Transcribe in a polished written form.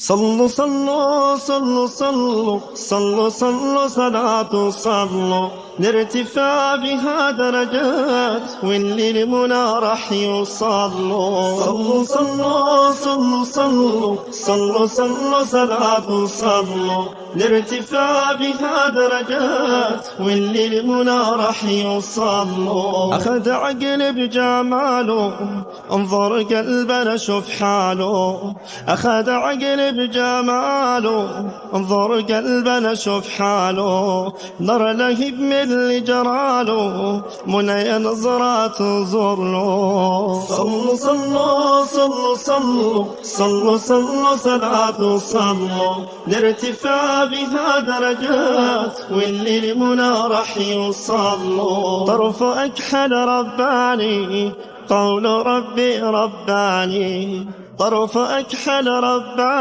صلوا صلوا صلوا صلوا صلوا صلوا صلاة صلوا لارتفاع بها درجات واللي المنى راح يوصلوا. صلوا صلوا صلوا صلوا صلوا صلوا صلاة صلوا لارتفاع بها درجات واللي المنى راح يوصلوا. أخذ عقل بجماله انظر قلبنا شوف حاله. أخذ عقل بجماله انظر قلبنا شوف حاله. نرى لهب من اللي جراله منى نظرة تنظر له. صلوا صلوا صلوا صلوا صلوا صلوا صلاة صلوا لارتفاع بها درجات واللي المنى راح يوصلوا. طرف أكحل رباني قول ربي رباني. طرف أكحل رباني